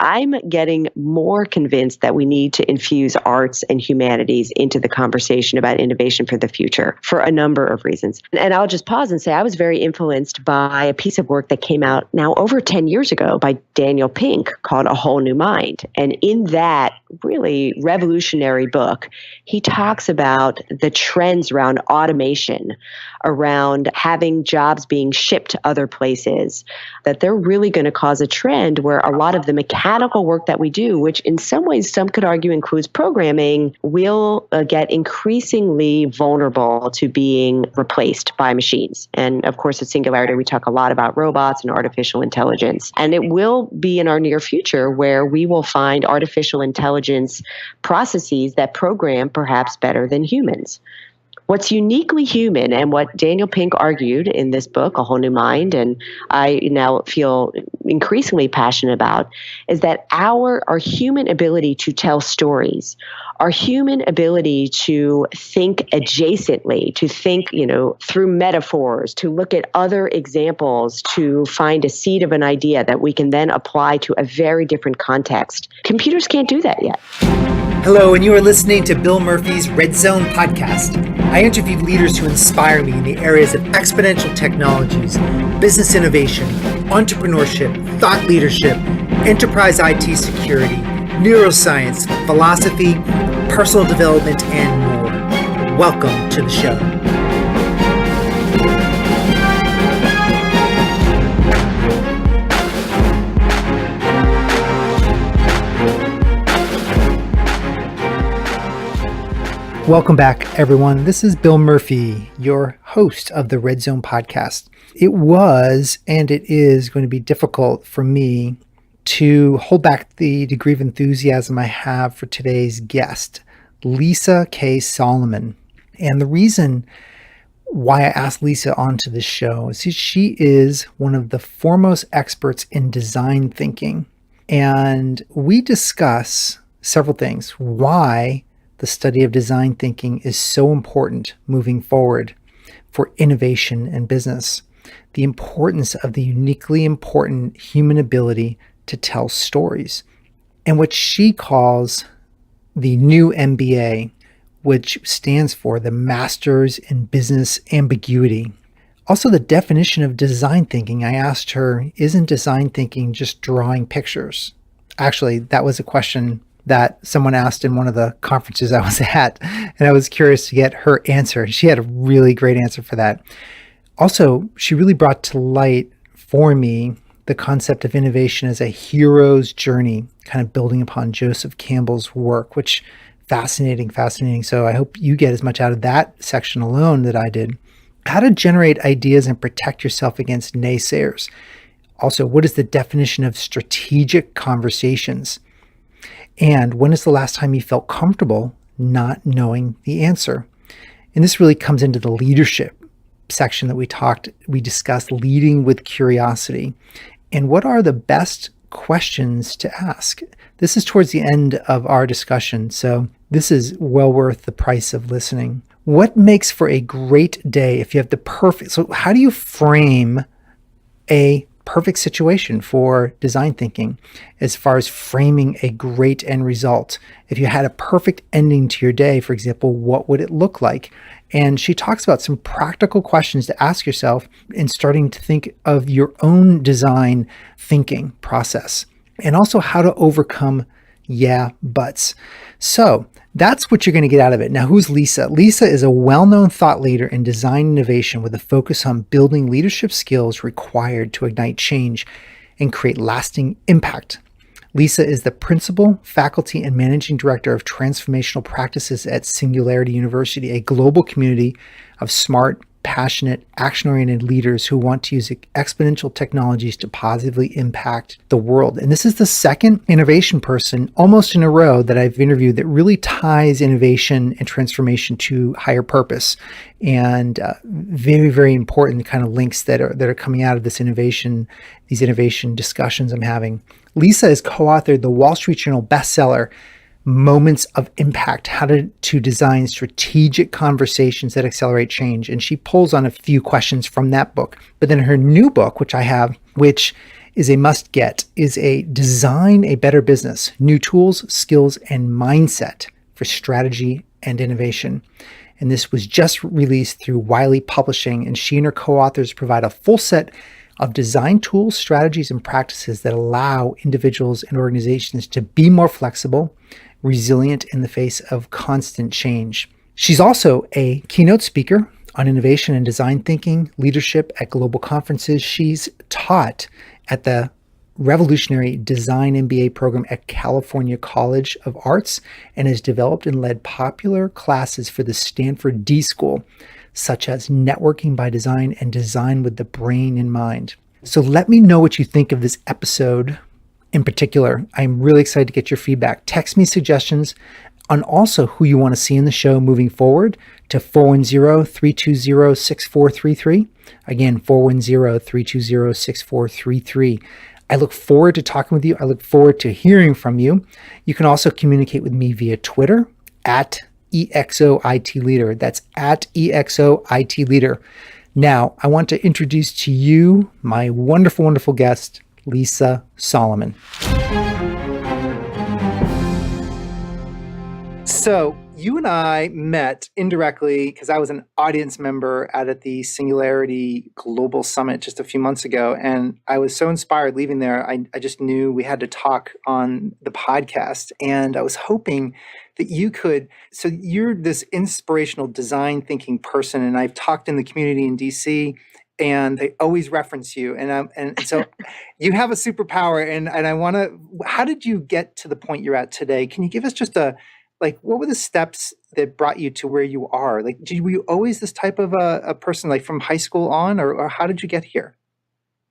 I'm getting more convinced that we need to infuse arts and humanities into the conversation about innovation for the future for a number of reasons. And I'll just pause and say I was very influenced by a piece of work that came out now over 10 years ago by Daniel Pink called A Whole New Mind. And in that really revolutionary book, he talks about the trends around automation, around having jobs being shipped to other places, that they're really going to cause a trend where a lot of the mechanical work that we do, which in some ways some could argue includes programming, will get increasingly vulnerable to being replaced by machines. And of course, at Singularity, we talk a lot about robots and artificial intelligence. And it will be in our near future where we will find artificial intelligence processes that program perhaps better than humans. What's uniquely human, and what Daniel Pink argued in this book, A Whole New Mind, and I now feel increasingly passionate about, is that our human ability to tell stories, our human ability to think adjacently, to think, through metaphors, to look at other examples, to find a seed of an idea that we can then apply to a very different context. Computers can't do that yet. Hello, and you are listening to Bill Murphy's Red Zone podcast. I interviewed leaders who inspire me in the areas of exponential technologies, business innovation, entrepreneurship, thought leadership, enterprise IT security, neuroscience, philosophy, personal development, and more. Welcome to the show. Welcome back, everyone. This is Bill Murphy, your host of the Red Zone podcast. It was, and it is going to be difficult for me to hold back the degree of enthusiasm I have for today's guest, Lisa K. Solomon. And the reason why I asked Lisa onto this show is she is one of the foremost experts in design thinking. And we discuss several things. Why the study of design thinking is so important moving forward for innovation and business. The importance of the uniquely important human ability to tell stories. And what she calls the new MBA, which stands for the Masters in Business Ambiguity. Also, the definition of design thinking. I asked her, isn't design thinking just drawing pictures? Actually, that was a question that someone asked in one of the conferences I was at, and I was curious to get her answer. She had a really great answer for that. Also, she really brought to light for me the concept of innovation as a hero's journey, kind of building upon Joseph Campbell's work, which fascinating. So I hope you get as much out of that section alone that I did. How to generate ideas and protect yourself against naysayers. Also, what is the definition of strategic conversations? And when is the last time you felt comfortable not knowing the answer? And this really comes into the leadership section that we discussed leading with curiosity. And what are the best questions to ask? This is towards the end of our discussion, so this is well worth the price of listening. What makes for a great day if you have so how do you frame a perfect situation for design thinking as far as framing a great end result? If you had a perfect ending to your day, for example, what would it look like? And she talks about some practical questions to ask yourself in starting to think of your own design thinking process, and also how to overcome yeah buts. So that's what you're going to get out of it. Now, who's Lisa? Lisa is a well-known thought leader in design innovation with a focus on building leadership skills required to ignite change and create lasting impact. Lisa is the principal, faculty, and managing director of transformational practices at Singularity University, a global community of smart, passionate, action-oriented leaders who want to use exponential technologies to positively impact the world. And this is the second innovation person almost in a row that I've interviewed that really ties innovation and transformation to higher purpose. And very, very important kind of links that are coming out of these innovation discussions I'm having. Lisa has co-authored the Wall Street Journal bestseller, Moments of Impact, how to design strategic conversations that accelerate change. And she pulls on a few questions from that book. But then her new book, which I have, which is a must get is a design a better business, new tools, skills, and mindset for strategy and innovation. And this was just released through Wiley Publishing, and she and her co-authors provide a full set of design tools, strategies, and practices that allow individuals and organizations to be more flexible, resilient in the face of constant change. She's also a keynote speaker on innovation and design thinking, leadership at global conferences. She's taught at the Revolutionary Design MBA program at California College of Arts and has developed and led popular classes for the Stanford D School, such as Networking by Design and Design with the Brain in Mind. So let me know what you think of this episode in particular. I'm really excited to get your feedback. Text me suggestions on also who you want to see in the show moving forward to 410-320-6433. Again, 410-320-6433. I look forward to talking with you. I look forward to hearing from you. You can also communicate with me via Twitter at EXOITLeader. That's at EXOITLeader. Now, I want to introduce to you my wonderful, wonderful guest, Lisa Solomon. So you and I met indirectly because I was an audience member at the Singularity Global Summit just a few months ago. And I was so inspired leaving there. I just knew we had to talk on the podcast. And I was hoping that you could, so you're this inspirational design thinking person. And I've talked in the community in DC and they always reference you. And so you have a superpower. And I want to, how did you get to the point you're at today? Can you give us just what were the steps that brought you to where you are? Were you always this type of a person, like from high school on, or how did you get here?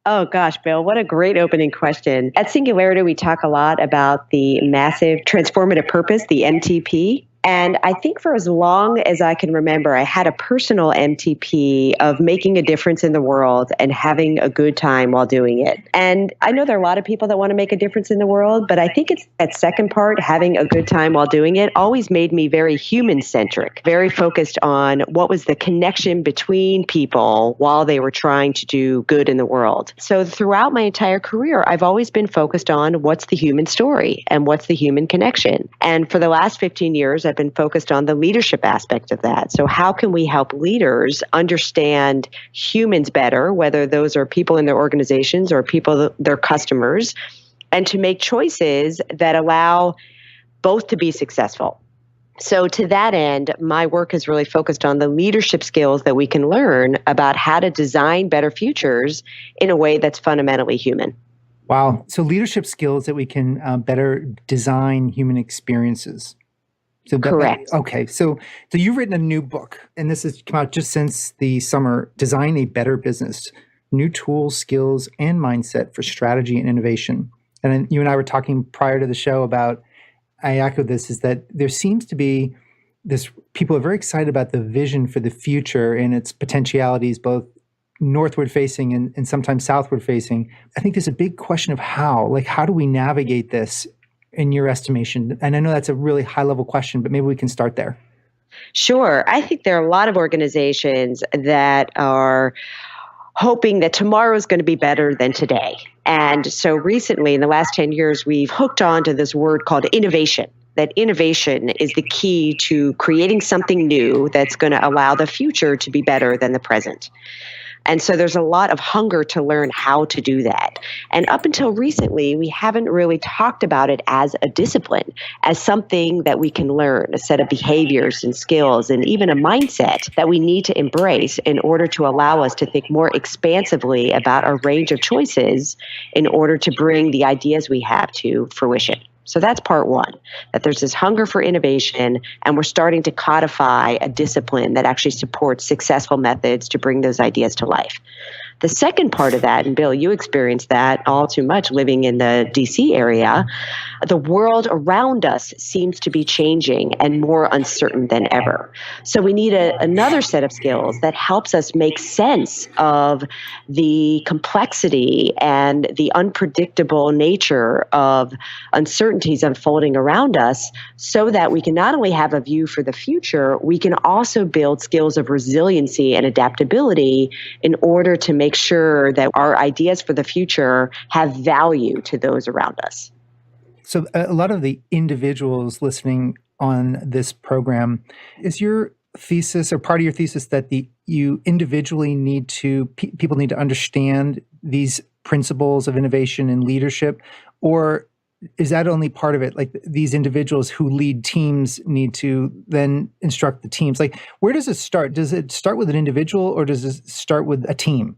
Oh gosh, Bill, what a great opening question. At Singularity, we talk a lot about the massive transformative purpose, the MTP. And I think for as long as I can remember, I had a personal MTP of making a difference in the world and having a good time while doing it. And I know there are a lot of people that want to make a difference in the world, but I think it's that second part, having a good time while doing it, always made me very human-centric, very focused on what was the connection between people while they were trying to do good in the world. So throughout my entire career, I've always been focused on what's the human story and what's the human connection. And for the last 15 years, I've been focused on the leadership aspect of that. So how can we help leaders understand humans better, whether those are people in their organizations or people, their customers, and to make choices that allow both to be successful. So to that end, my work is really focused on the leadership skills that we can learn about how to design better futures in a way that's fundamentally human. Wow. So leadership skills that we can better design human experiences. So correct. Okay. So you've written a new book, and this has come out just since the summer, Design a Better Business, New Tools, Skills, and Mindset for Strategy and Innovation. And then you and I were talking prior to the show about, I echo this, is that there seems to be this, people are very excited about the vision for the future and its potentialities, both northward facing and sometimes southward facing. I think there's a big question of how do we navigate this in your estimation? And I know that's a really high level question, but maybe we can start there. Sure. I think there are a lot of organizations that are hoping that tomorrow is going to be better than today. And so recently, in the last 10 years, we've hooked on to this word called innovation. That innovation is the key to creating something new that's going to allow the future to be better than the present. And so there's a lot of hunger to learn how to do that. And up until recently, we haven't really talked about it as a discipline, as something that we can learn, a set of behaviors and skills, and even a mindset that we need to embrace in order to allow us to think more expansively about our range of choices in order to bring the ideas we have to fruition. So that's part one, that there's this hunger for innovation, and we're starting to codify a discipline that actually supports successful methods to bring those ideas to life. The second part of that, and Bill, you experienced that all too much living in the DC area, the world around us seems to be changing and more uncertain than ever. So we need another set of skills that helps us make sense of the complexity and the unpredictable nature of uncertainties unfolding around us so that we can not only have a view for the future, we can also build skills of resiliency and adaptability in order to make make sure that our ideas for the future have value to those around us. So a lot of the individuals listening on this program, is your thesis or part of your thesis that you individually need to, people need to understand these principles of innovation and leadership? Or is that only part of it? Like these individuals who lead teams need to then instruct the teams. Like where does it start? Does it start with an individual or does it start with a team?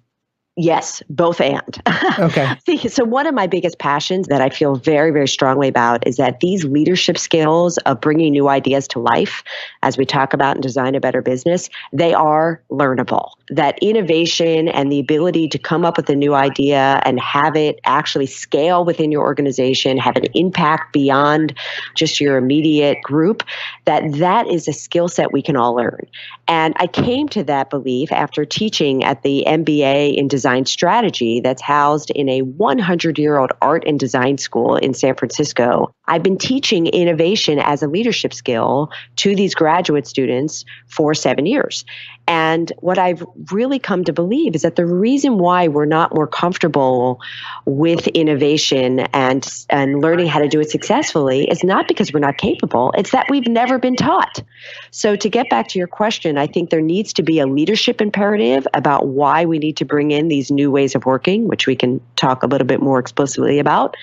Yes, both and. Okay. So one of my biggest passions that I feel very, very strongly about is that these leadership skills of bringing new ideas to life, as we talk about in Design a Better Business, they are learnable. That innovation and the ability to come up with a new idea and have it actually scale within your organization, have an impact beyond just your immediate group, that is a skill set we can all learn. And I came to that belief after teaching at the MBA in Design Strategy that's housed in a 100-year-old art and design school in San Francisco. I've been teaching innovation as a leadership skill to these graduate students for 7 years. And what I've really come to believe is that the reason why we're not more comfortable with innovation and learning how to do it successfully is not because we're not capable, it's that we've never been taught. So to get back to your question, I think there needs to be a leadership imperative about why we need to bring in these new ways of working, which we can talk a little bit more explicitly about.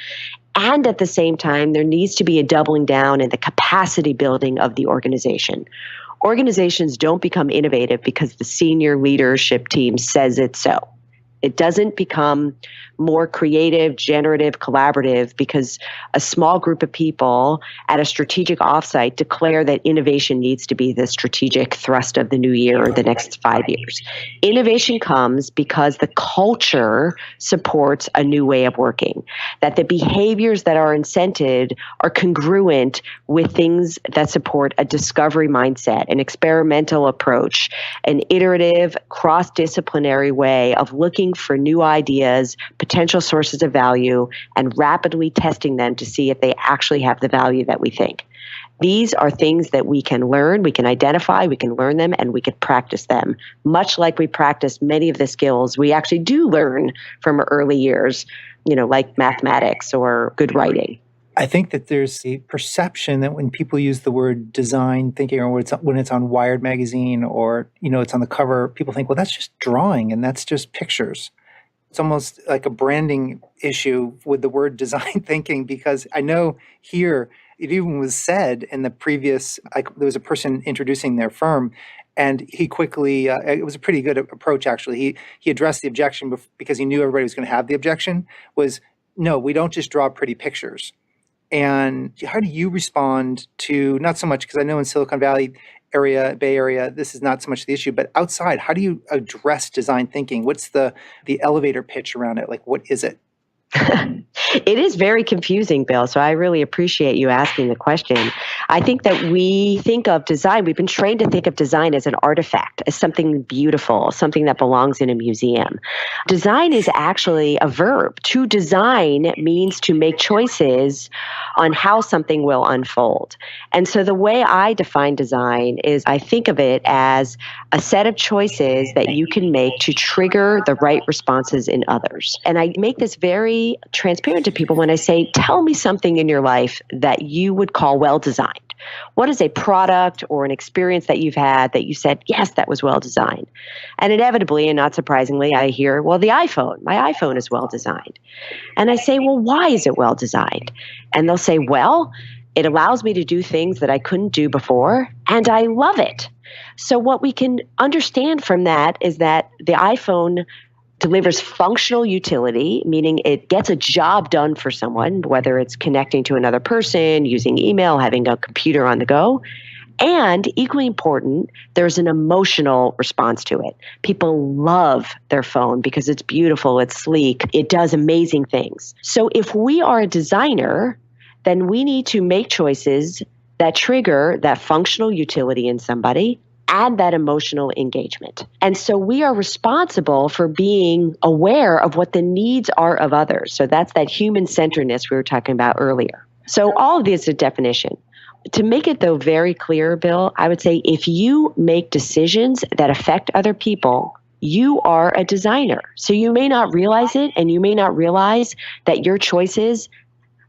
And at the same time, there needs to be a doubling down in the capacity building of the organization. Organizations don't become innovative because the senior leadership team says it's so. It doesn't become more creative, generative, collaborative because a small group of people at a strategic offsite declare that innovation needs to be the strategic thrust of the new year or the next 5 years. Innovation comes because the culture supports a new way of working, that the behaviors that are incented are congruent with things that support a discovery mindset, an experimental approach, an iterative, cross-disciplinary way of looking for new ideas, potential sources of value, and rapidly testing them to see if they actually have the value that we think. These are things that we can learn, we can identify, we can learn them, and we can practice them. Much like we practice many of the skills we actually do learn from early years, like mathematics or good writing. I think that there's a perception that when people use the word design thinking, or when it's on Wired magazine, or it's on the cover, people think, well, that's just drawing and that's just pictures. It's almost like a branding issue with the word design thinking, because I know here it even was said in the previous, there was a person introducing their firm, and he quickly, it was a pretty good approach actually. He addressed the objection because he knew everybody was going to have the objection, was, no, we don't just draw pretty pictures. And how do you respond to, not so much, because I know in Silicon Valley area, Bay Area, this is not so much the issue, but outside, how do you address design thinking? What's the elevator pitch around it? Like, what is it? It is very confusing, Bill, so I really appreciate you asking the question. I think that we think of design, we've been trained to think of design as an artifact, as something beautiful, something that belongs in a museum. Design is actually a verb. To design means to make choices on how something will unfold. And so the way I define design is I think of it as a set of choices that you can make to trigger the right responses in others. And I make this very transparent to people when I say, tell me something in your life that you would call well-designed. What is a product or an experience that you've had that you said, yes, that was well-designed? And inevitably, and not surprisingly, I hear, well, the iPhone. My iPhone is well-designed. And I say, well, why is it well-designed? And they'll say, well, it allows me to do things that I couldn't do before, and I love it. So what we can understand from that is that the iPhone delivers functional utility, meaning it gets a job done for someone, whether it's connecting to another person, using email, having a computer on the go. And equally important, there's an emotional response to it. People love their phone because it's beautiful, it's sleek, it does amazing things. So if we are a designer, then we need to make choices that trigger that functional utility in somebody and that emotional engagement. And so we are responsible for being aware of what the needs are of others. So that's that human-centeredness we were talking about earlier. So all of this is a definition. To make it, though, very clear, Bill, I would say if you make decisions that affect other people, you are a designer. So you may not realize it, and you may not realize that your choices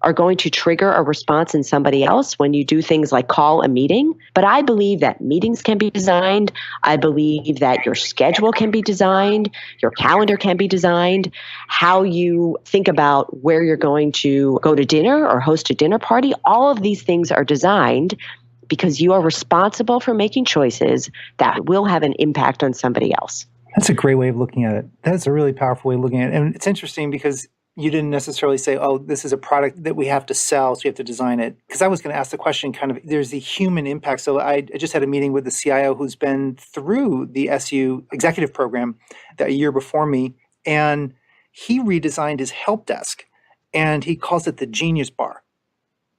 are going to trigger a response in somebody else when you do things like call a meeting. But I believe that meetings can be designed. I believe that your schedule can be designed. Your calendar can be designed. How you think about where you're going to go to dinner or host a dinner party, all of these things are designed because you are responsible for making choices that will have an impact on somebody else. That's a great way of looking at it. That's a really powerful way of looking at it. And it's interesting because you didn't necessarily say, oh, this is a product that we have to sell, so we have to design it. Because I was going to ask the question kind of, there's the human impact. So I just had a meeting with the CIO who's been through the SU executive program a year before me, and he redesigned his help desk, and he calls it the Genius Bar.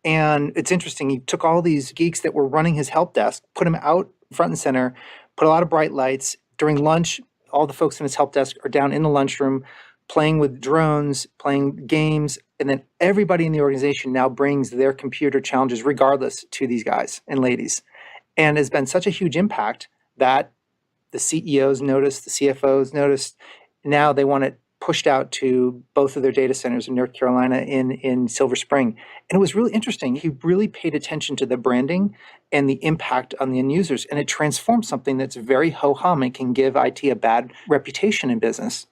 And it's interesting. He took all these geeks that were running his help desk, put them out front and center, put a lot of bright lights. During lunch, all the folks in his help desk are down in the lunchroom playing with drones, playing games, and then everybody in the organization now brings their computer challenges regardless to these guys and ladies. And has been such a huge impact that the CEOs noticed, the CFOs noticed. Now they want it pushed out to both of their data centers in North Carolina in Silver Spring. And it was really interesting. He really paid attention to the branding and the impact on the end users. And it transformed something that's very ho-hum and can give IT a bad reputation in business.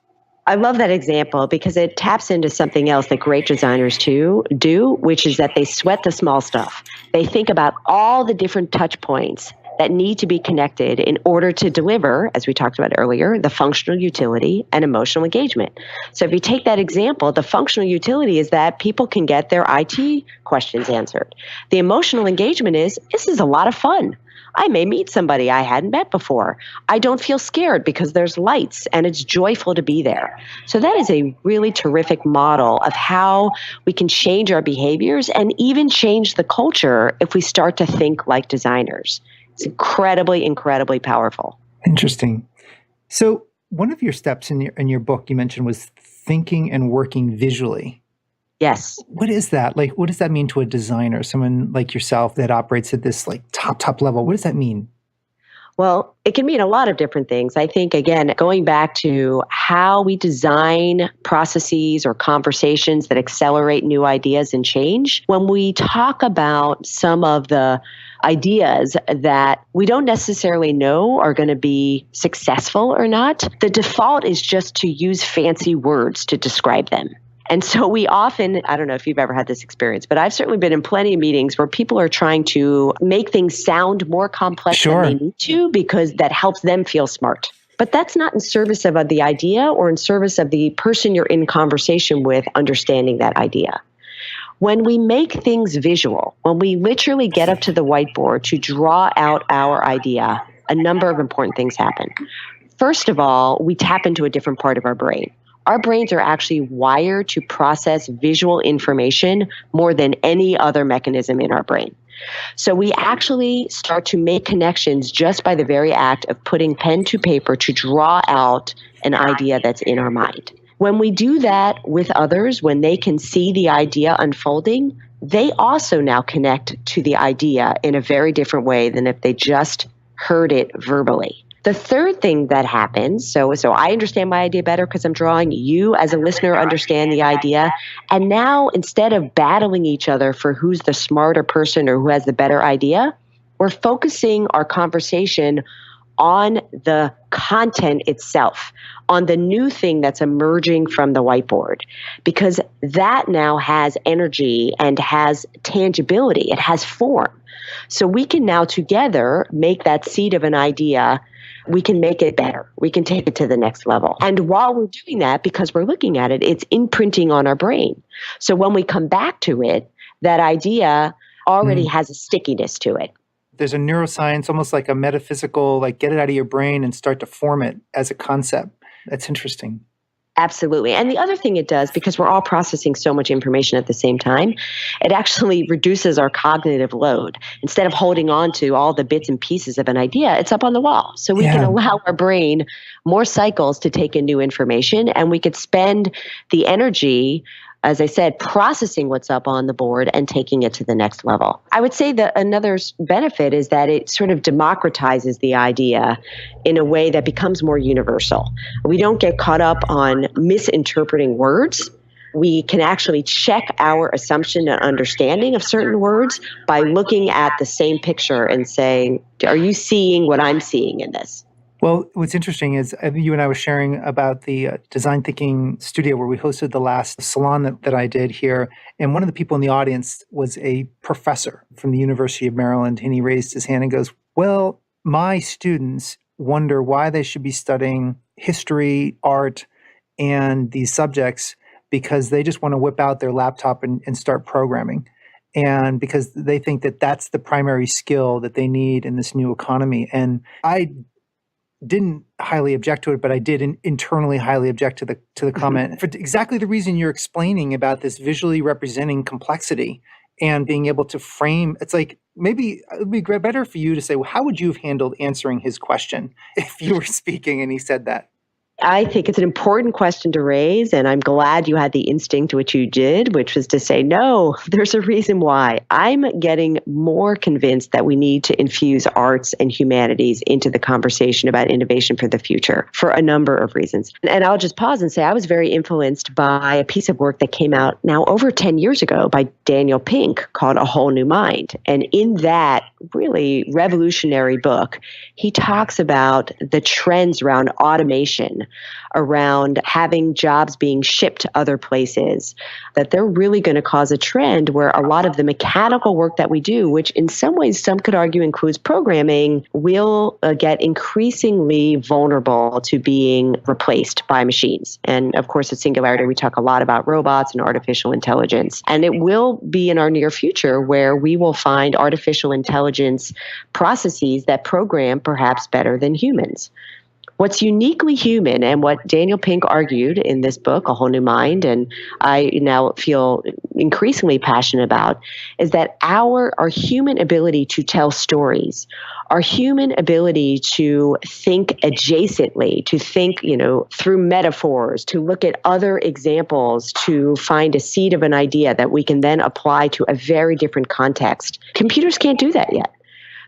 I love that example because it taps into something else that great designers too do, which is that they sweat the small stuff. They think about all the different touch points that need to be connected in order to deliver, as we talked about earlier, the functional utility and emotional engagement. So if you take that example, the functional utility is that people can get their IT questions answered. The emotional engagement is, this is a lot of fun. I may meet somebody I hadn't met before. I don't feel scared because there's lights and it's joyful to be there. So that is a really terrific model of how we can change our behaviors and even change the culture if we start to think like designers. It's incredibly, incredibly powerful. Interesting. So one of your steps in your book you mentioned was thinking and working visually. Yes. What is that? Like, what does that mean to a designer, someone like yourself that operates at this like top level? What does that mean? Well, it can mean a lot of different things. I think, again, going back to how we design processes or conversations that accelerate new ideas and change, when we talk about some of the ideas that we don't necessarily know are going to be successful or not, the default is just to use fancy words to describe them. And so we often, I don't know if you've ever had this experience, but I've certainly been in plenty of meetings where people are trying to make things sound more complex than they need to because that helps them feel smart. But that's not in service of the idea or in service of the person you're in conversation with understanding that idea. When we make things visual, when we literally get up to the whiteboard to draw out our idea, a number of important things happen. First of all, we tap into a different part of our brain. Our brains are actually wired to process visual information more than any other mechanism in our brain. So we actually start to make connections just by the very act of putting pen to paper to draw out an idea that's in our mind. When we do that with others, when they can see the idea unfolding, they also now connect to the idea in a very different way than if they just heard it verbally. The third thing that happens, so I understand my idea better because I'm drawing. You as a listener understand the idea. And now instead of battling each other for who's the smarter person or who has the better idea, we're focusing our conversation on the content itself, on the new thing that's emerging from the whiteboard, because that now has energy and has tangibility. It has form. So we can now together make that seed of an idea. We can make it better. We can take it to the next level. And while we're doing that, because we're looking at it, it's imprinting on our brain. So when we come back to it, that idea already has a stickiness to it. There's a neuroscience, almost like a metaphysical, like get it out of your brain and start to form it as a concept. That's interesting. Absolutely. And the other thing it does, because we're all processing so much information at the same time, it actually reduces our cognitive load. Instead of holding on to all the bits and pieces of an idea, it's up on the wall. So we can allow our brain more cycles to take in new information, and we could spend the energy as I said, processing what's up on the board and taking it to the next level. I would say that another benefit is that it sort of democratizes the idea in a way that becomes more universal. We don't get caught up on misinterpreting words. We can actually check our assumption and understanding of certain words by looking at the same picture and saying, are you seeing what I'm seeing in this? Well, what's interesting is you and I were sharing about the design thinking studio where we hosted the last salon that I did here. And one of the people in the audience was a professor from the University of Maryland. And he raised his hand and goes, well, my students wonder why they should be studying history, art, and these subjects because they just want to whip out their laptop and start programming. And because they think that that's the primary skill that they need in this new economy. And I didn't highly object to it, but I did internally highly object to the comment for exactly the reason you're explaining about this visually representing complexity and being able to frame. It's like maybe it would be better for you to say, well, how would you have handled answering his question if you were speaking and he said that? I think it's an important question to raise, and I'm glad you had the instinct which you did, which was to say, no, there's a reason why. I'm getting more convinced that we need to infuse arts and humanities into the conversation about innovation for the future for a number of reasons. And I'll just pause and say I was very influenced by a piece of work that came out now over 10 years ago by Daniel Pink called A Whole New Mind. And in that really revolutionary book, he talks about the trends around automation, around having jobs being shipped to other places, that they're really going to cause a trend where a lot of the mechanical work that we do, which in some ways some could argue includes programming, will get increasingly vulnerable to being replaced by machines. And of course, at Singularity, we talk a lot about robots and artificial intelligence. And it will be in our near future where we will find artificial intelligence processes that program perhaps better than humans. What's uniquely human, and what Daniel Pink argued in this book, A Whole New Mind, and I now feel increasingly passionate about, is that our human ability to tell stories, our human ability to think adjacently, to think, through metaphors, to look at other examples, to find a seed of an idea that we can then apply to a very different context. Computers can't do that yet.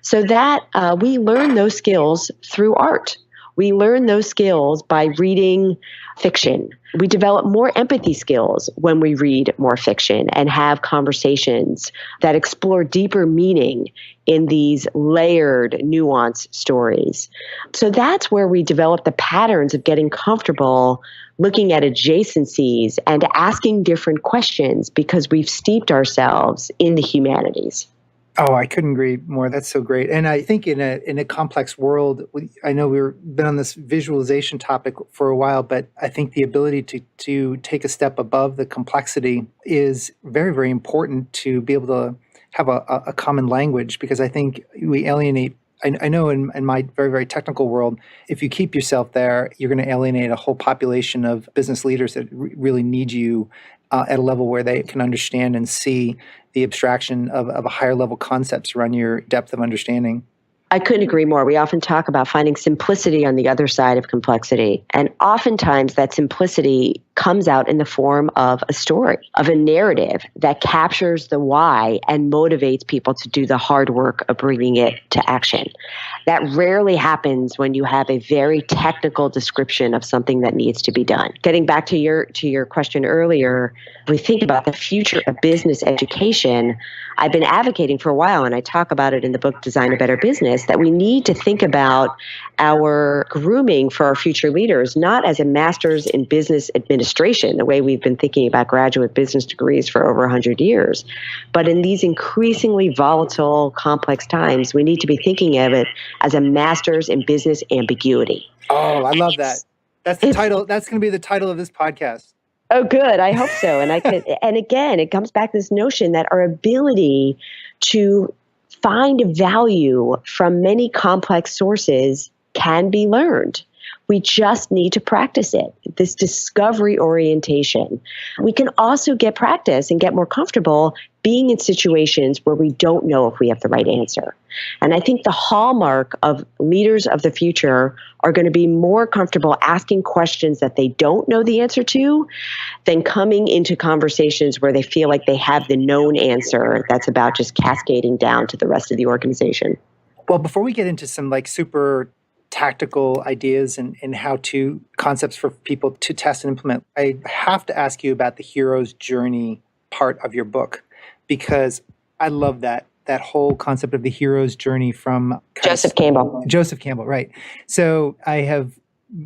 So that we learn those skills through art. We learn those skills by reading fiction. We develop more empathy skills when we read more fiction and have conversations that explore deeper meaning in these layered, nuanced stories. So that's where we develop the patterns of getting comfortable looking at adjacencies and asking different questions because we've steeped ourselves in the humanities. Oh, I couldn't agree more. That's so great. And I think in a complex world, I know we've been on this visualization topic for a while, but I think the ability to take a step above the complexity is very, very important to be able to have a common language, because I think we alienate. I know in my very, very technical world, if you keep yourself there, you're going to alienate a whole population of business leaders that really need you at a level where they can understand and see the abstraction of a higher level concepts around your depth of understanding. I couldn't agree more. We often talk about finding simplicity on the other side of complexity. And oftentimes that simplicity comes out in the form of a story, of a narrative that captures the why and motivates people to do the hard work of bringing it to action. That rarely happens when you have a very technical description of something that needs to be done. Getting back to your question earlier, we think about the future of business education. I've been advocating for a while, and I talk about it in the book Design a Better Business, that we need to think about our grooming for our future leaders, not as a master's in business administration, the way we've been thinking about graduate business degrees for over 100 years. But in these increasingly volatile, complex times, we need to be thinking of it as a master's in business ambiguity. Oh, I love that. That's the title. That's going to be the title of this podcast. Oh, good. I hope so. And again, it comes back to this notion that our ability to find value from many complex sources can be learned. We just need to practice it, this discovery orientation. We can also get practice and get more comfortable being in situations where we don't know if we have the right answer. And I think the hallmark of leaders of the future are going to be more comfortable asking questions that they don't know the answer to than coming into conversations where they feel like they have the known answer that's about just cascading down to the rest of the organization. Well, before we get into some like super tactical ideas and how-to concepts for people to test and implement, I have to ask you about the hero's journey part of your book, because I love that whole concept of the hero's journey from Joseph Campbell. Joseph Campbell, right. So I have,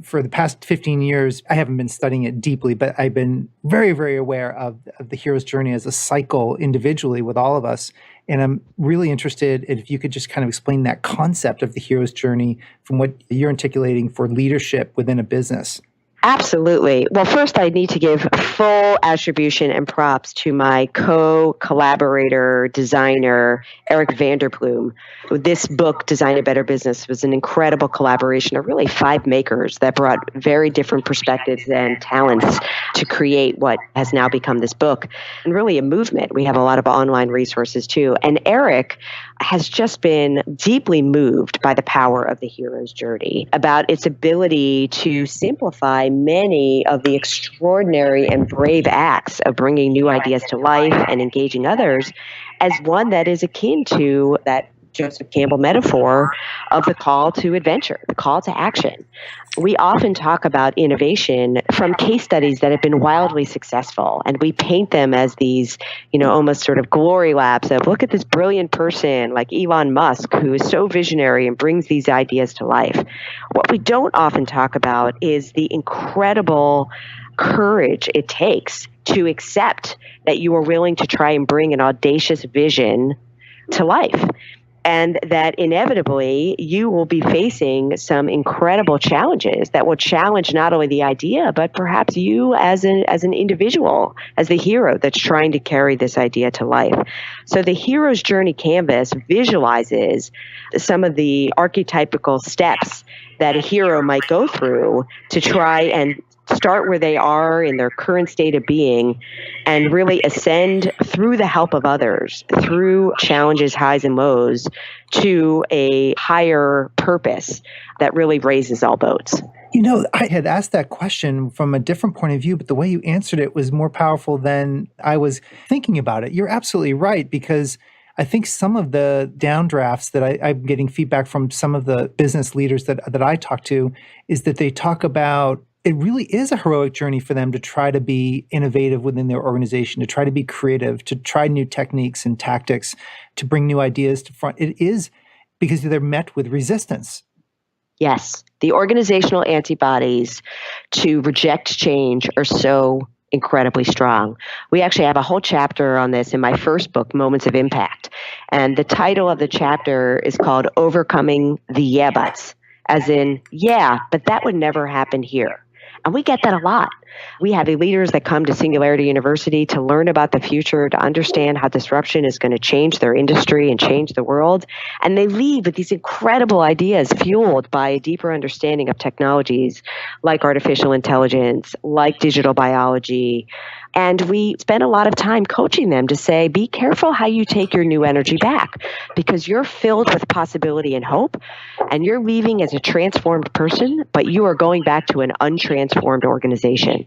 for the past 15 years, I haven't been studying it deeply, but I've been very, very aware of the hero's journey as a cycle individually with all of us. And I'm really interested if you could just kind of explain that concept of the hero's journey from what you're articulating for leadership within a business. Absolutely. Well, first, I need to give full attribution and props to my co-collaborator, designer, Eric Vanderploom. This book, Design a Better Business, was an incredible collaboration of really 5 makers that brought very different perspectives and talents to create what has now become this book, and really a movement. We have a lot of online resources too. And Eric has just been deeply moved by the power of the hero's journey, about its ability to simplify many of the extraordinary and brave acts of bringing new ideas to life and engaging others, as one that is akin to that Joseph Campbell metaphor of the call to adventure, the call to action. We often talk about innovation from case studies that have been wildly successful, and we paint them as these, almost sort of glory laps of, look at this brilliant person like Elon Musk who is so visionary and brings these ideas to life. What we don't often talk about is the incredible courage it takes to accept that you are willing to try and bring an audacious vision to life. And that inevitably you will be facing some incredible challenges that will challenge not only the idea, but perhaps you as an individual, as the hero that's trying to carry this idea to life. So the hero's journey canvas visualizes some of the archetypical steps that a hero might go through to try and start where they are in their current state of being and really ascend through the help of others, through challenges, highs and lows, to a higher purpose that really raises all boats. I had asked that question from a different point of view, but the way you answered it was more powerful than I was thinking about it. You're absolutely right, because I think some of the downdrafts that I'm getting feedback from some of the business leaders that I talk to is that they talk about it really is a heroic journey for them to try to be innovative within their organization, to try to be creative, to try new techniques and tactics, to bring new ideas to front. It is because they're met with resistance. Yes, the organizational antibodies to reject change are so incredibly strong. We actually have a whole chapter on this in my first book, Moments of Impact. And the title of the chapter is called Overcoming the Yeah Buts, as in, yeah, but that would never happen here. And we get that a lot. We have leaders that come to Singularity University to learn about the future, to understand how disruption is going to change their industry and change the world. And they leave with these incredible ideas fueled by a deeper understanding of technologies like artificial intelligence, like digital biology. And we spend a lot of time coaching them to say, be careful how you take your new energy back, because you're filled with possibility and hope, and you're leaving as a transformed person, but you are going back to an untransformed organization.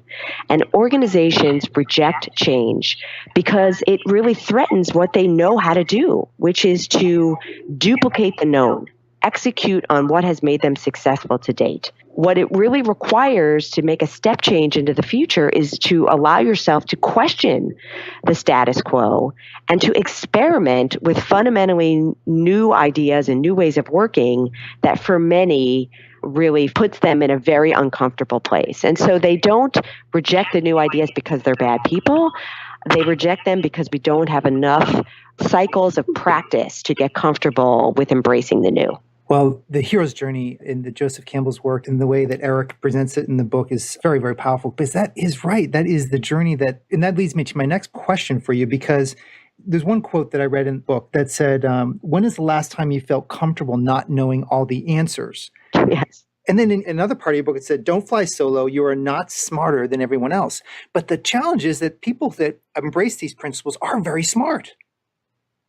And organizations reject change because it really threatens what they know how to do, which is to duplicate the known, execute on what has made them successful to date. What it really requires to make a step change into the future is to allow yourself to question the status quo and to experiment with fundamentally new ideas and new ways of working that for many really puts them in a very uncomfortable place. And so they don't reject the new ideas because they're bad people. They reject them because we don't have enough cycles of practice to get comfortable with embracing the new. Well, the hero's journey in the Joseph Campbell's work and the way that Eric presents it in the book is very, very powerful, because that is right. That is the journey and that leads me to my next question for you, because there's one quote that I read in the book that said, when is the last time you felt comfortable not knowing all the answers? Yes. And then in another part of your book, it said, don't fly solo. You are not smarter than everyone else. But the challenge is that people that embrace these principles are very smart.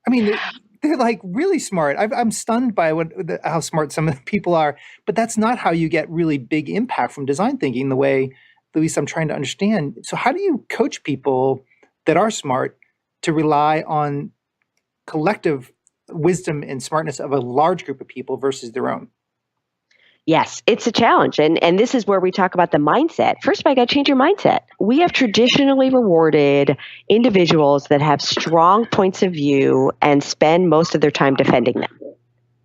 I mean, they're like really smart. I'm stunned by how smart some of the people are. But that's not how you get really big impact from design thinking, the way at least I'm trying to understand. So how do you coach people that are smart to rely on collective wisdom and smartness of a large group of people versus their own? Yes, it's a challenge. And this is where we talk about the mindset. First of all, you got to change your mindset. We have traditionally rewarded individuals that have strong points of view and spend most of their time defending them.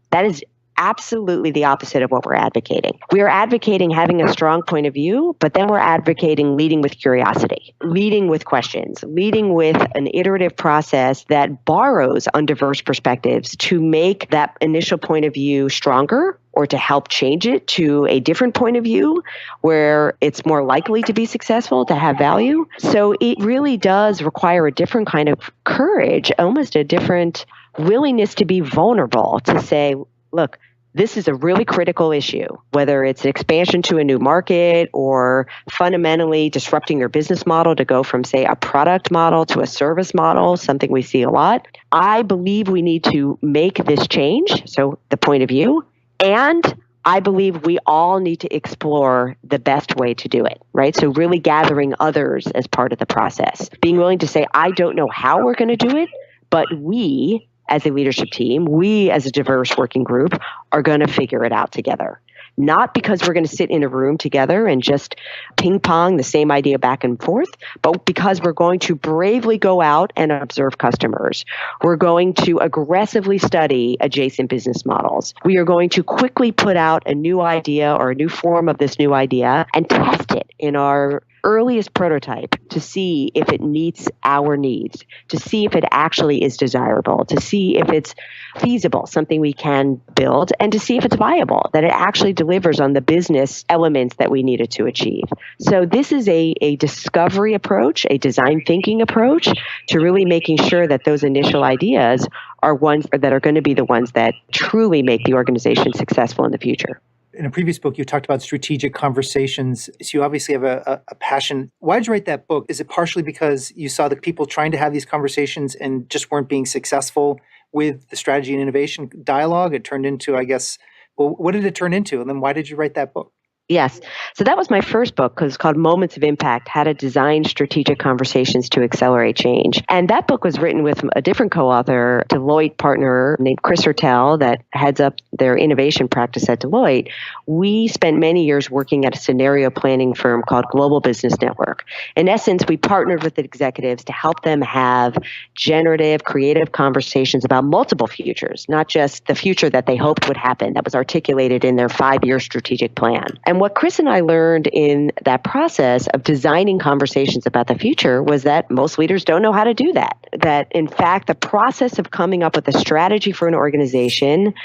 That is absolutely the opposite of what we're advocating. We are advocating having a strong point of view, but then we're advocating leading with curiosity, leading with questions, leading with an iterative process that borrows on diverse perspectives to make that initial point of view stronger or to help change it to a different point of view where it's more likely to be successful, to have value. So it really does require a different kind of courage, almost a different willingness to be vulnerable, to say, look, this is a really critical issue, whether it's expansion to a new market or fundamentally disrupting your business model to go from, say, a product model to a service model, something we see a lot. I believe we need to make this change, so the point of view, and I believe we all need to explore the best way to do it, right? So really gathering others as part of the process, being willing to say, I don't know how we're going to do it, but we, as a leadership team, we as a diverse working group are going to figure it out together. Not because we're going to sit in a room together and just ping pong the same idea back and forth, but because we're going to bravely go out and observe customers. We're going to aggressively study adjacent business models. We are going to quickly put out a new idea or a new form of this new idea and test it in our earliest prototype to see if it meets our needs, to see if it actually is desirable, to see if it's feasible, something we can build, and to see if it's viable, that it actually delivers on the business elements that we needed to achieve. So this is a discovery approach, a design thinking approach to really making sure that those initial ideas are ones that are going to be the ones that truly make the organization successful in the future. In a previous book, you talked about strategic conversations. So you obviously have a passion. Why did you write that book? Is it partially because you saw the people trying to have these conversations and just weren't being successful with the strategy and innovation dialogue? It turned into, I guess, well, what did it turn into? And then why did you write that book? Yes. So that was my first book because it's called Moments of Impact, How to Design Strategic Conversations to Accelerate Change. And that book was written with a different co-author, Deloitte partner named Chris Hertel that heads up their innovation practice at Deloitte. We spent many years working at a scenario planning firm called Global Business Network. In essence, we partnered with the executives to help them have generative, creative conversations about multiple futures, not just the future that they hoped would happen that was articulated in their 5-year strategic plan. And what Chris and I learned in that process of designing conversations about the future was that most leaders don't know how to do that. That, in fact, the process of coming up with a strategy for an organization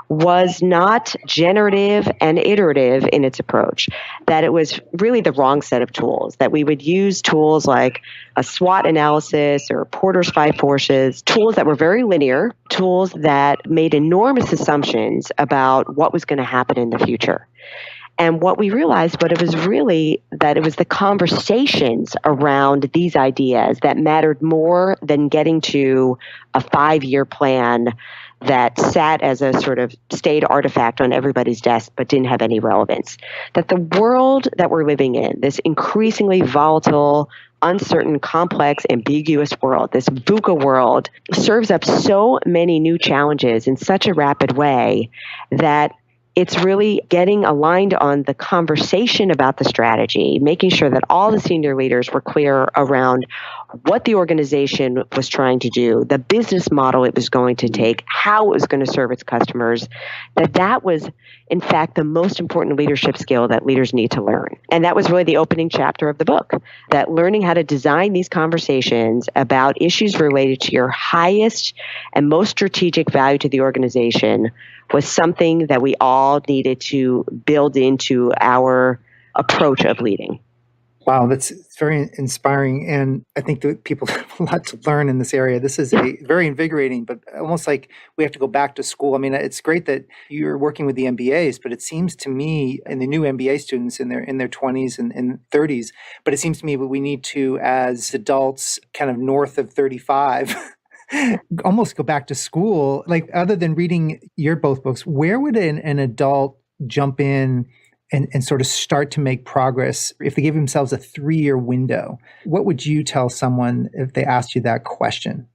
was not generative and iterative in its approach, that it was really the wrong set of tools, that we would use tools like a SWOT analysis or Porter's 5 Forces, tools that were very linear, tools that made enormous assumptions about what was going to happen in the future. And what we realized, but it was really that it was the conversations around these ideas that mattered more than getting to a 5-year plan that sat as a sort of stayed artifact on everybody's desk but didn't have any relevance. That the world that we're living in, this increasingly volatile, uncertain, complex, ambiguous world, this VUCA world, serves up so many new challenges in such a rapid way that it's really getting aligned on the conversation about the strategy, making sure that all the senior leaders were clear around what the organization was trying to do, the business model it was going to take, how it was going to serve its customers, that was, in fact, the most important leadership skill that leaders need to learn. And that was really the opening chapter of the book, that learning how to design these conversations about issues related to your highest and most strategic value to the organization was something that we all needed to build into our approach of leading. Wow, it's very inspiring. And I think that people have a lot to learn in this area. This is a very invigorating, but almost like we have to go back to school. I mean, it's great that you're working with the MBAs, but it seems to me, and the new MBA students in their 20s and 30s, but it seems to me that we need to, as adults kind of north of 35, almost go back to school. Like, other than reading your both books, where would an adult jump in and sort of start to make progress if they give themselves a 3-year window? What would you tell someone if they asked you that question?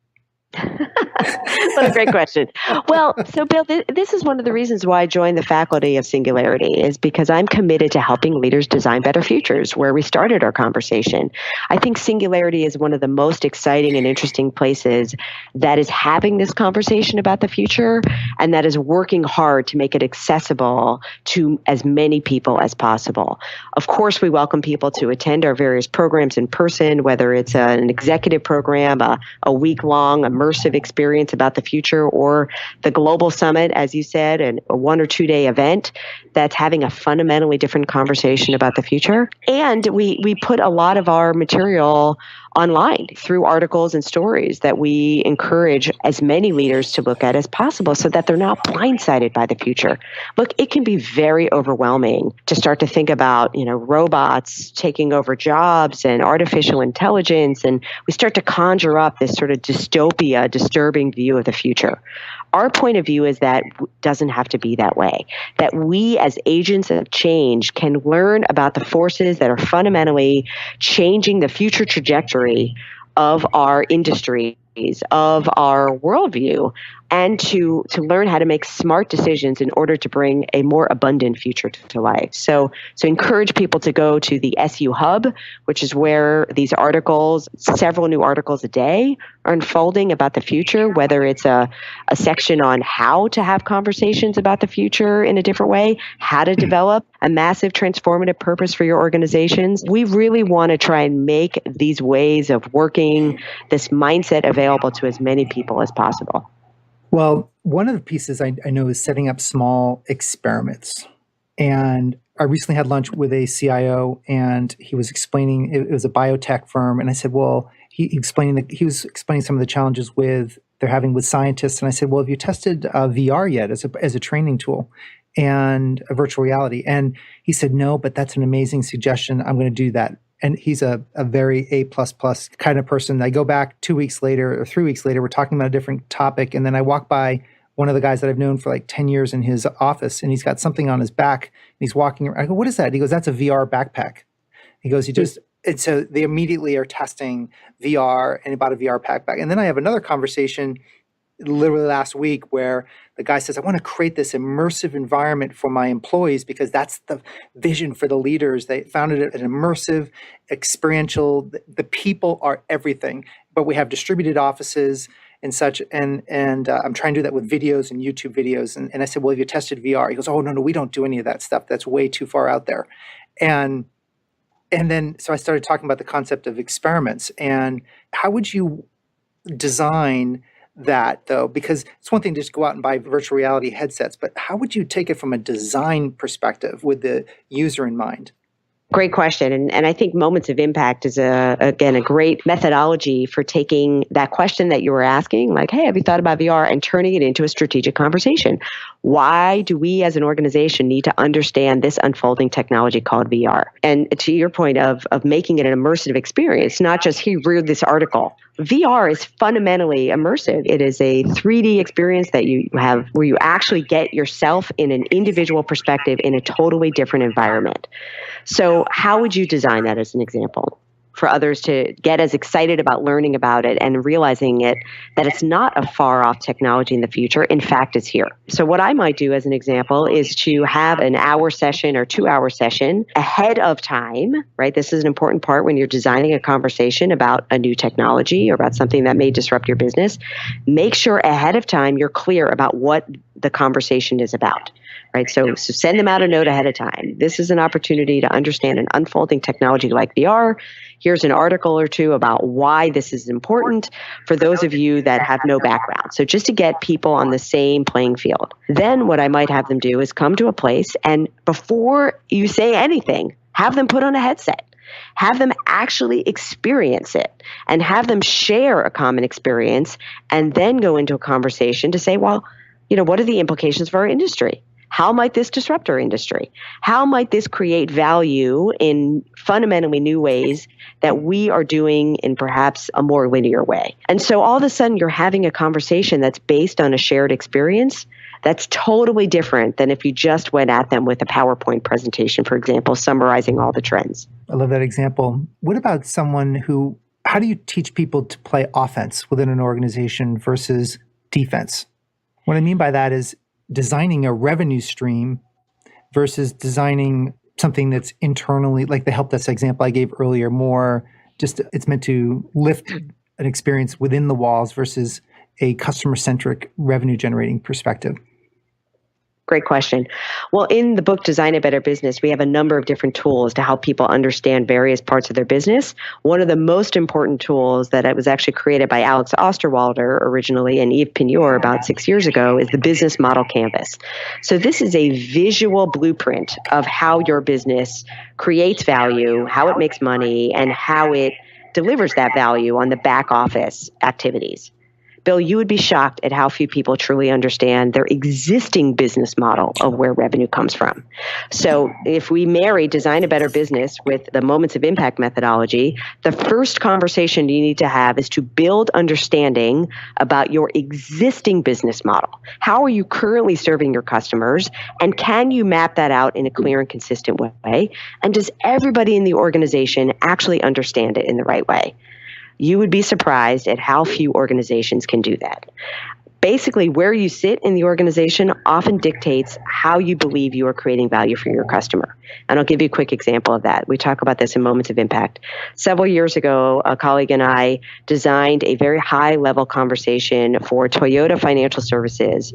What a great question. Well, so Bill, this is one of the reasons why I joined the faculty of Singularity, is because I'm committed to helping leaders design better futures, where we started our conversation. I think Singularity is one of the most exciting and interesting places that is having this conversation about the future, and that is working hard to make it accessible to as many people as possible. Of course, we welcome people to attend our various programs in person, whether it's an executive program, a week-long immersive experience about the future, or the Global Summit, as you said, and a 1 or 2 day event that's having a fundamentally different conversation about the future. And we put a lot of our material online through articles and stories that we encourage as many leaders to look at as possible, so that they're not blindsided by the future. Look, it can be very overwhelming to start to think about, robots taking over jobs and artificial intelligence, and we start to conjure up this sort of dystopia, disturbing view of the future. Our point of view is that it doesn't have to be that way, that we as agents of change can learn about the forces that are fundamentally changing the future trajectory of our industries, of our worldview, and to learn how to make smart decisions in order to bring a more abundant future to life. So encourage people to go to the SU Hub, which is where these articles, several new articles a day, are unfolding about the future, whether it's a section on how to have conversations about the future in a different way, how to develop a massive transformative purpose for your organizations. We really want to try and make these ways of working, this mindset, available to as many people as possible. Well, one of the pieces I know is setting up small experiments. And I recently had lunch with a CIO, and he was explaining, it was a biotech firm. And I said, well, he was explaining some of the challenges they're having with scientists. And I said, well, have you tested VR yet as a training tool and a virtual reality? And he said, no, but that's an amazing suggestion. I'm going to do that. And he's a very A++ kind of person. I go back 2 weeks later or 3 weeks later, we're talking about a different topic. And then I walk by one of the guys that I've known for like 10 years in his office, and he's got something on his back. And he's walking around. I go, what is that? He goes, that's a VR backpack. He goes, and so they immediately are testing VR and about a VR backpack. And then I have another conversation literally last week where the guy says, I want to create this immersive environment for my employees because that's the vision for the leaders. They founded it an immersive, experiential, the people are everything, but we have distributed offices and such. And I'm trying to do that with videos and YouTube videos. And I said, well, have you tested VR? He goes, oh, no, we don't do any of that stuff. That's way too far out there. And then, so I started talking about the concept of experiments. And how would you design that, though? Because it's one thing to just go out and buy virtual reality headsets, but how would you take it from a design perspective with the user in mind? Great question. And I think Moments of Impact is, again, a great methodology for taking that question that you were asking, like, hey, have you thought about VR, and turning it into a strategic conversation. Why do we as an organization need to understand this unfolding technology called VR? And to your point of making it an immersive experience, not just he read this article. VR is fundamentally immersive. It is a 3D experience that you have where you actually get yourself in an individual perspective in a totally different environment. So how would you design that as an example for others to get as excited about learning about it and realizing that it's not a far off technology in the future? In fact, it's here. So what I might do as an example is to have an hour session or 2 hour session ahead of time, right? This is an important part when you're designing a conversation about a new technology or about something that may disrupt your business. Make sure ahead of time you're clear about what the conversation is about. Right. So send them out a note ahead of time. This is an opportunity to understand an unfolding technology like VR. Here's an article or two about why this is important for those of you that have no background. So just to get people on the same playing field. Then what I might have them do is come to a place, and before you say anything, have them put on a headset. Have them actually experience it and have them share a common experience and then go into a conversation to say, well, what are the implications for our industry? How might this disrupt our industry? How might this create value in fundamentally new ways that we are doing in perhaps a more linear way? And so all of a sudden you're having a conversation that's based on a shared experience that's totally different than if you just went at them with a PowerPoint presentation, for example, summarizing all the trends. I love that example. What about how do you teach people to play offense within an organization versus defense? What I mean by that is designing a revenue stream versus designing something that's internally, like the help desk example I gave earlier, more just it's meant to lift an experience within the walls versus a customer-centric revenue-generating perspective. Great question. Well, in the book, Design a Better Business, we have a number of different tools to help people understand various parts of their business. One of the most important tools that was actually created by Alex Osterwalder originally and Yves Pigneur about 6 years ago is the Business Model Canvas. So this is a visual blueprint of how your business creates value, how it makes money, and how it delivers that value on the back office activities. Bill, you would be shocked at how few people truly understand their existing business model of where revenue comes from. So if we marry Design a Better Business with the Moments of Impact methodology, the first conversation you need to have is to build understanding about your existing business model. How are you currently serving your customers? And can you map that out in a clear and consistent way? And does everybody in the organization actually understand it in the right way? You would be surprised at how few organizations can do that. Basically, where you sit in the organization often dictates how you believe you are creating value for your customer. And I'll give you a quick example of that. We talk about this in Moments of Impact. Several years ago, a colleague and I designed a very high-level conversation for Toyota Financial Services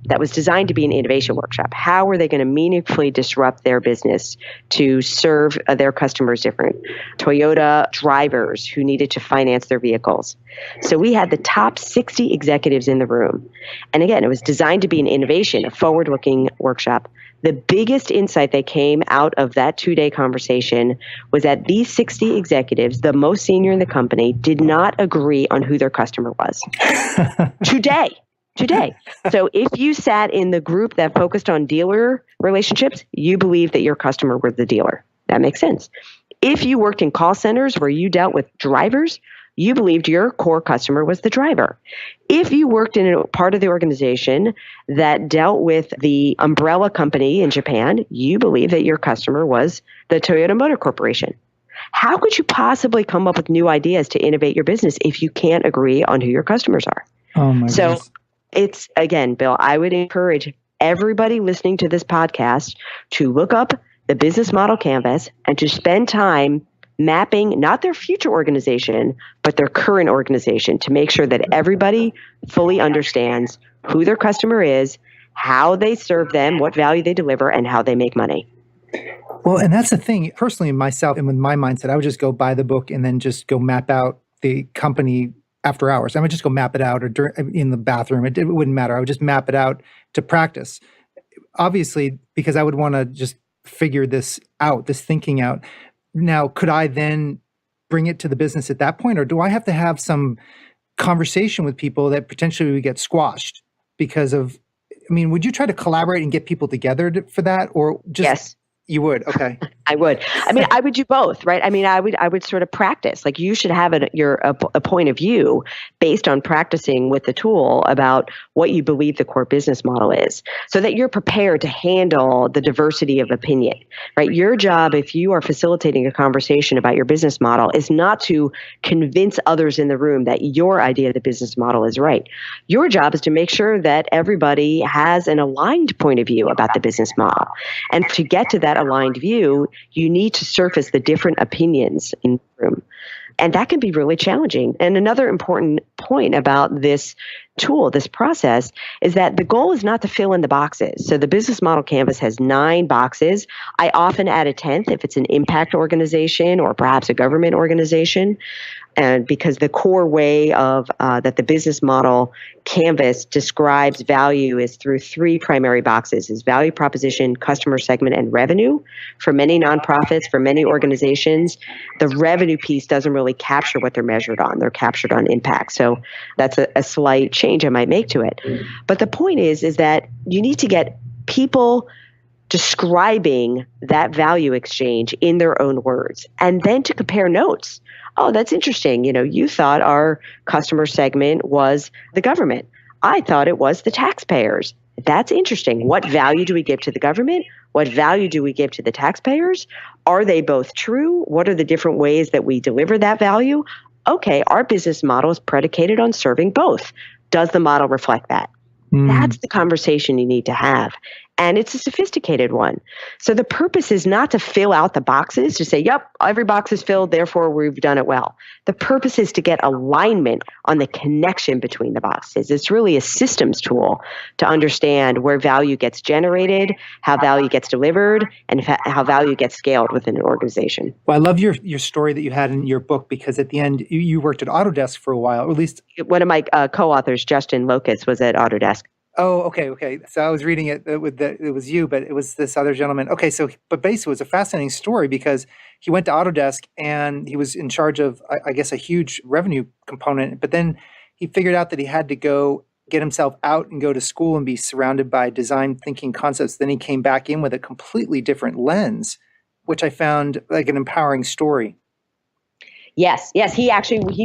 that was designed to be an innovation workshop. How are they going to meaningfully disrupt their business to serve their customers different? Toyota drivers who needed to finance their vehicles. So we had the top 60 executives in the room. And again, it was designed to be an innovation, a forward-looking workshop. The biggest insight that came out of that 2-day conversation was that these 60 executives, the most senior in the company, did not agree on who their customer was. Today. So if you sat in the group that focused on dealer relationships, you believe that your customer was the dealer. That makes sense. If you worked in call centers where you dealt with drivers, you believed your core customer was the driver. If you worked in a part of the organization that dealt with the umbrella company in Japan, you believe that your customer was the Toyota Motor Corporation. How could you possibly come up with new ideas to innovate your business if you can't agree on who your customers are? Oh my goodness. It's, again, Bill, I would encourage everybody listening to this podcast to look up the Business Model Canvas and to spend time mapping not their future organization, but their current organization to make sure that everybody fully understands who their customer is, how they serve them, what value they deliver, and how they make money. Well, and that's the thing. Personally, myself and with my mindset, I would just go buy the book and then just go map out the company after hours. I would just go map it out or in the bathroom. It wouldn't matter. I would just map it out to practice. Obviously, because I would want to just figure this out, this thinking out. Now, could I then bring it to the business at that point? Or do I have to have some conversation with people that potentially would get squashed because of, would you try to collaborate and get people together for that? Or just... Yes. You would? Okay. I would. I would do both, right? I would sort of practice. Like you should have a point of view based on practicing with the tool about what you believe the core business model is so that you're prepared to handle the diversity of opinion, right? Your job, if you are facilitating a conversation about your business model, is not to convince others in the room that your idea of the business model is right. Your job is to make sure that everybody has an aligned point of view about the business model. And to get to that aligned view, you need to surface the different opinions in the room. And that can be really challenging. And another important point about this tool, this process, is that the goal is not to fill in the boxes. So the Business Model Canvas has 9 boxes. I often add a 10th if it's an impact organization or perhaps a government organization. And because the core way of that the business model canvas describes value is through three primary boxes: is value proposition, customer segment, and revenue. For many nonprofits, for many organizations, the revenue piece doesn't really capture what they're measured on. They're captured on impact. So that's a slight change I might make to it. But the point is that you need to get people describing that value exchange in their own words, and then to compare notes. Oh, that's interesting. You thought our customer segment was the government. I thought it was the taxpayers. That's interesting. What value do we give to the government? What value do we give to the taxpayers? Are they both true? What are the different ways that we deliver that value? Okay, our business model is predicated on serving both. Does the model reflect that? That's the conversation you need to have. And it's a sophisticated one. So the purpose is not to fill out the boxes, to say, yep, every box is filled, therefore we've done it well. The purpose is to get alignment on the connection between the boxes. It's really a systems tool to understand where value gets generated, how value gets delivered, and how value gets scaled within an organization. Well, I love your story that you had in your book, because at the end, you worked at Autodesk for a while, or at least... One of my co-authors, Justin Locust, was at Autodesk. Oh, okay. So I was reading it it was you, but it was this other gentleman. Okay, but basically it was a fascinating story, because he went to Autodesk and he was in charge of, I guess, a huge revenue component. But then he figured out that he had to go get himself out and go to school and be surrounded by design thinking concepts. Then he came back in with a completely different lens, which I found like an empowering story. Yes. He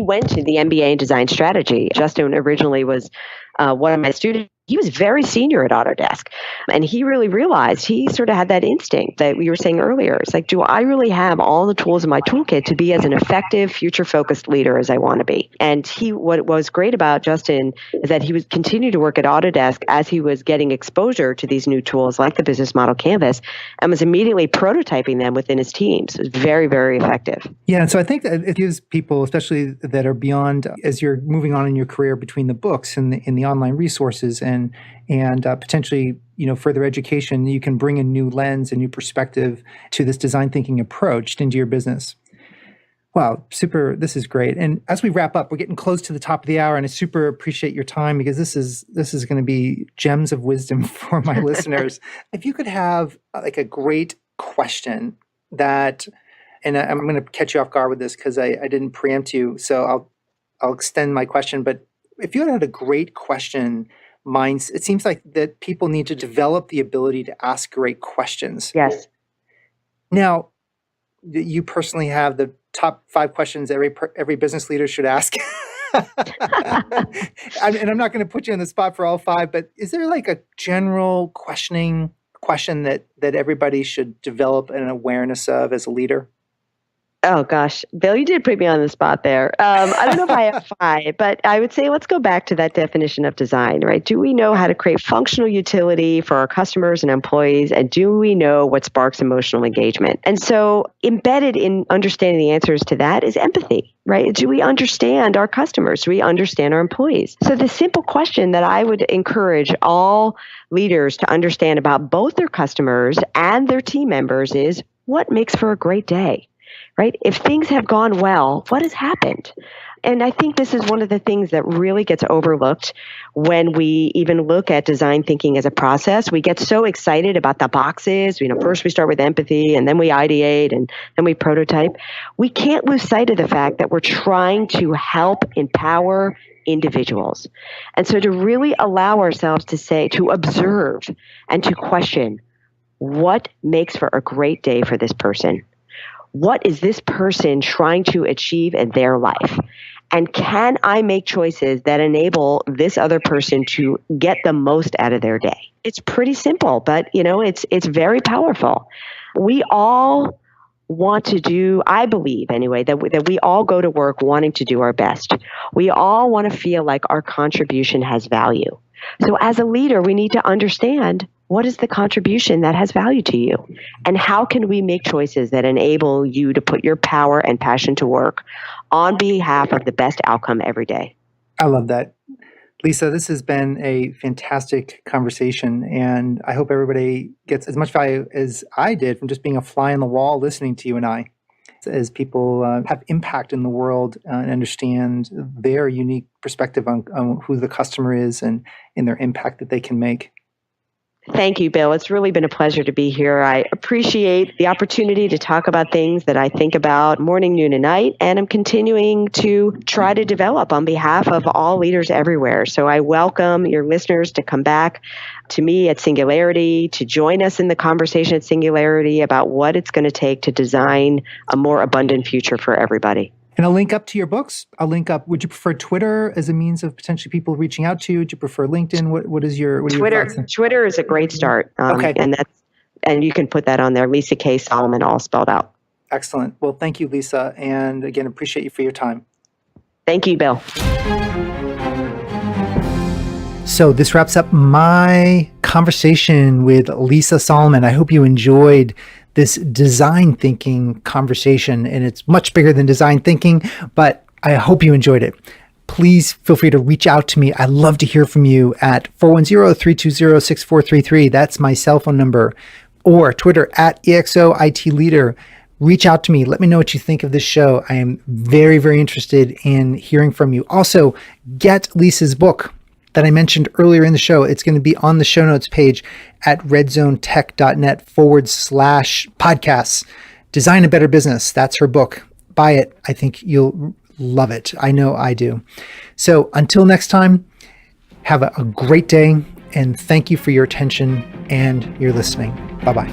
went to the MBA in design strategy. Justin originally was one of my students. He was very senior at Autodesk, and he really realized, he sort of had that instinct that we were saying earlier. It's like, do I really have all the tools in my toolkit to be as an effective, future-focused leader as I want to be? And what was great about Justin is that he would continue to work at Autodesk as he was getting exposure to these new tools like the business model canvas, and was immediately prototyping them within his teams. It was very, very effective. Yeah, and so I think that it gives people, especially that are beyond, as you're moving on in your career between the books and the online resources and potentially, further education, you can bring a new lens, a new perspective to this design thinking approach into your business. Wow, super. This is great. And as we wrap up, we're getting close to the top of the hour, and I super appreciate your time, because this is going to be gems of wisdom for my listeners. If you could have like a great question that, and I'm going to catch you off guard with this because I didn't preempt you, so I'll extend my question. But if you had a great question, it seems like that people need to develop the ability to ask great questions. Yes. Now, you personally have the top 5 questions every business leader should ask. And I'm not going to put you on the spot for all 5, but is there like a general question that everybody should develop an awareness of as a leader? Oh, gosh. Bill, you did put me on the spot there. I don't know if I have 5, but I would say let's go back to that definition of design, right? Do we know how to create functional utility for our customers and employees? And do we know what sparks emotional engagement? And so embedded in understanding the answers to that is empathy, right? Do we understand our customers? Do we understand our employees? So the simple question that I would encourage all leaders to understand about both their customers and their team members is, what makes for a great day? Right? If things have gone well, what has happened? And I think this is one of the things that really gets overlooked when we even look at design thinking as a process. We get so excited about the boxes. First we start with empathy, and then we ideate, and then we prototype. We can't lose sight of the fact that we're trying to help empower individuals. And so to really allow ourselves to observe and to question, what makes for a great day for this person? What is this person trying to achieve in their life? And can I make choices that enable this other person to get the most out of their day? It's pretty simple, but it's very powerful. We all want to do, I believe anyway, that we all go to work wanting to do our best. We all want to feel like our contribution has value. So as a leader, we need to understand, what is the contribution that has value to you? And how can we make choices that enable you to put your power and passion to work on behalf of the best outcome every day? I love that. Lisa, this has been a fantastic conversation, and I hope everybody gets as much value as I did from just being a fly on the wall listening to you and I. as people have impact in the world and understand their unique perspective on who the customer is and their impact that they can make. Thank you, Bill. It's really been a pleasure to be here. I appreciate the opportunity to talk about things that I think about morning, noon, and night, and I'm continuing to try to develop on behalf of all leaders everywhere. So I welcome your listeners to come back to me at Singularity, to join us in the conversation at Singularity about what it's going to take to design a more abundant future for everybody. And I'll link up to your books. I'll link up. Would you prefer Twitter as a means of potentially people reaching out to you? Would you prefer LinkedIn? What is your Twitter? Twitter is a great start. Okay. And you can put that on there. Lisa K. Solomon, all spelled out. Excellent. Well, thank you, Lisa. And again, appreciate you for your time. Thank you, Bill. So this wraps up my conversation with Lisa Solomon. I hope you enjoyed this design thinking conversation, and it's much bigger than design thinking, but I hope you enjoyed it. Please feel free to reach out to me. I'd love to hear from you at 410-320-6433. That's my cell phone number, or Twitter at EXOITLeader. Reach out to me. Let me know what you think of this show. I am very, very interested in hearing from you. Also, get Lisa's book that I mentioned earlier in the show. It's going to be on the show notes page at redzonetech.net/podcasts. Design a Better Business. That's her book. Buy it. I think you'll love it. I know I do. So until next time, have a great day, and thank you for your attention and your listening. Bye-bye.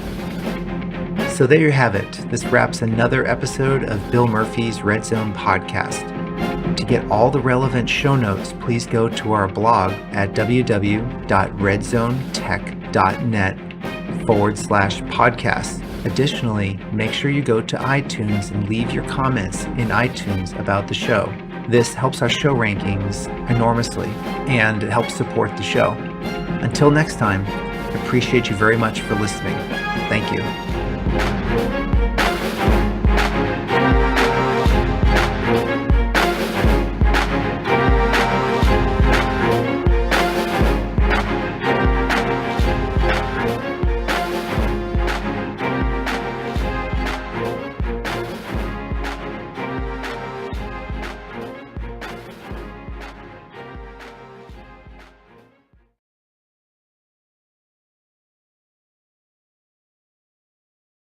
So there you have it. This wraps another episode of Bill Murphy's Red Zone podcast. To get all the relevant show notes, please go to our blog at www.redzonetech.net/podcasts. Additionally, make sure you go to iTunes and leave your comments in iTunes about the show. This helps our show rankings enormously, and it helps support the show. Until next time, I appreciate you very much for listening. Thank you.